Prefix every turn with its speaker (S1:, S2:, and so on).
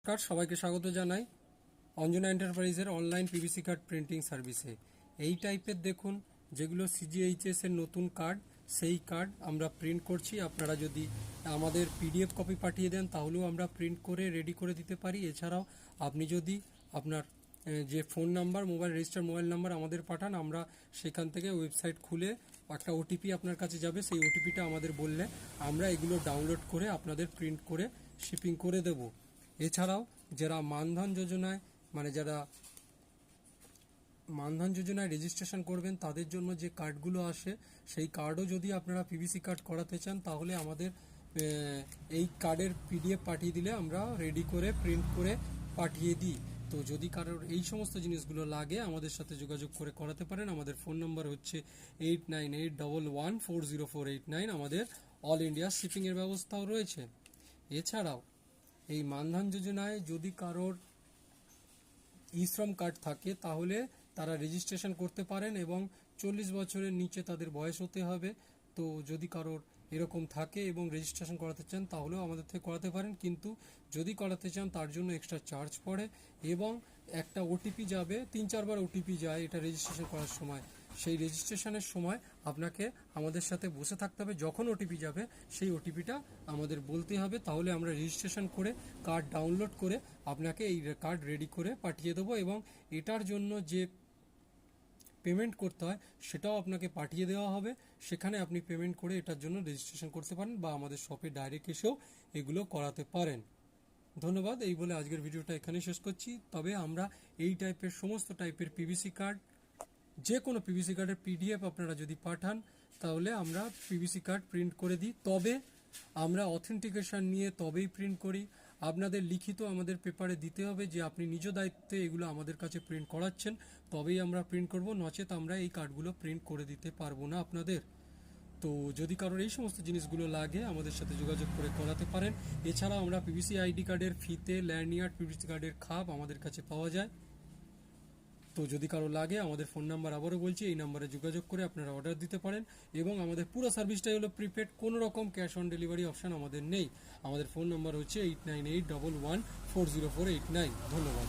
S1: নমস্কার, সবাইকে স্বাগত জানাই অঞ্জনা এন্টারপ্রাইজের অনলাইন পিভিসি কার্ড প্রিন্টিং সার্ভিসে। এই টাইপের দেখুন, যেগুলো সিজিএইচএস এর নতুন কার্ড, সেই কার্ড আমরা প্রিন্ট করছি। আপনারা যদি আমাদের পিডিএফ কপি পাঠিয়ে দেন তাহলেও আমরা প্রিন্ট করে রেডি করে দিতে পারি। এছাড়াও আপনি যদি আপনার যে phone number, mobile register mobile number আমাদের পাঠান, আমরা সেখান থেকে ওয়েবসাইট খুলে একটা ওটিপি আপনার কাছে যাবে, সেই ওটিপিটা আমাদের বললে আমরা এগুলো ডাউনলোড করে আপনাদের প্রিন্ট করে শিপিং করে দেব। এছাড়াও যারা মানধন যোজনায় যারা মানধন যোজনায় রেজিস্ট্রেশন করবেন তাদের জন্য যে কার্ডগুলো আসে, সেই কার্ডও যদি আপনারা পিভিসি কার্ড করাতে চান তাহলে আমাদের এই কার্ডের পিডিএফ পাঠিয়ে দিলে আমরা রেডি করে প্রিন্ট করে পাঠিয়ে দিই। তো যদি কারোর এই সমস্ত জিনিসগুলো লাগে আমাদের সাথে যোগাযোগ করে করাতে পারেন। আমাদের ফোন নাম্বার হচ্ছে 8981140489। আমাদের অল ইন্ডিয়া শিপিংয়ের ব্যবস্থাও রয়েছে। এছাড়াও এই মানধন যোজনায় যদি কারোর ই শ্রম কার্ড থাকে তাহলে তারা রেজিস্ট্রেশন করতে পারেন এবং 40 বছরের নিচে তাদের বয়স হতে হবে। তো যদি কারোর এরকম থাকে এবং রেজিস্ট্রেশন করাতে চান তাহলেও আমাদের থেকে করাতে পারেন, কিন্তু যদি করাতে চান তার জন্য এক্সট্রা চার্জ পড়ে এবং একটা ওটিপি যাবে, 3-4 বার ওটিপি যায় এটা রেজিস্ট্রেশন করার সময়। সেই রেজিস্ট্রেশনের সময় আপনাকে আমাদের সাথে বসে থাকতে হবে। যখন ওটিপি যাবে সেই ওটিপিটা আমাদের বলতে হবে, তাহলে আমরা রেজিস্ট্রেশন করে কার্ড ডাউনলোড করে আপনাকে এই কার্ড রেডি করে পাঠিয়ে দেবো। এবং এটার জন্য যে পেমেন্ট করতে হয় সেটাও আপনাকে পাঠিয়ে দেওয়া হবে। সেখানে আপনি পেমেন্ট করে এটার জন্য রেজিস্ট্রেশন করতে পারেন বা আমাদের শপে ডাইরেক্ট এসেও এগুলো করাতে পারেন। ধন্যবাদ। এই বলে আজকের ভিডিওটা এখানেই শেষ করছি। তবে আমরা এই টাইপের সমস্ত টাইপের পিভিসি কার্ড, যে কোনো পিভিসি কার্ডের পিডিএফ আপনারা যদি পাঠান তাহলে আমরা পিভিসি কার্ড প্রিন্ট করে দিই। তবে আমরা অথেন্টিকেশন নিয়ে তবেই প্রিন্ট করি। আপনাদের লিখিত আমাদের পেপারে দিতে হবে যে আপনি নিজ দায়িত্বে এগুলো আমাদের কাছে প্রিন্ট করাচ্ছেন, তবেই আমরা প্রিন্ট করব, নচেত আমরা এই কার্ডগুলো প্রিন্ট করে দিতে পারবো না আপনাদের। তো যদি কারোর এই সমস্ত জিনিসগুলো লাগে আমাদের সাথে যোগাযোগ করে করাতে পারেন। এছাড়াও আমরা পিভিসি আইডি কার্ডের ফিতে, ল্যান্ডয়ার্ড, পিভিসি কার্ডের খাপ আমাদের কাছে পাওয়া যায়। তো যদি কারো লাগে আমাদের ফোন নাম্বার আবারও বলছি, এই নাম্বারে যোগাযোগ করে আপনারা অর্ডার দিতে পারেন। এবং আমাদের পুরো সার্ভিসটাই হলো প্রিপেড, কোনো রকম ক্যাশ অন ডেলিভারি অপশন আমাদের নেই। আমাদের ফোন নাম্বার হচ্ছে 8981140489। ধন্যবাদ।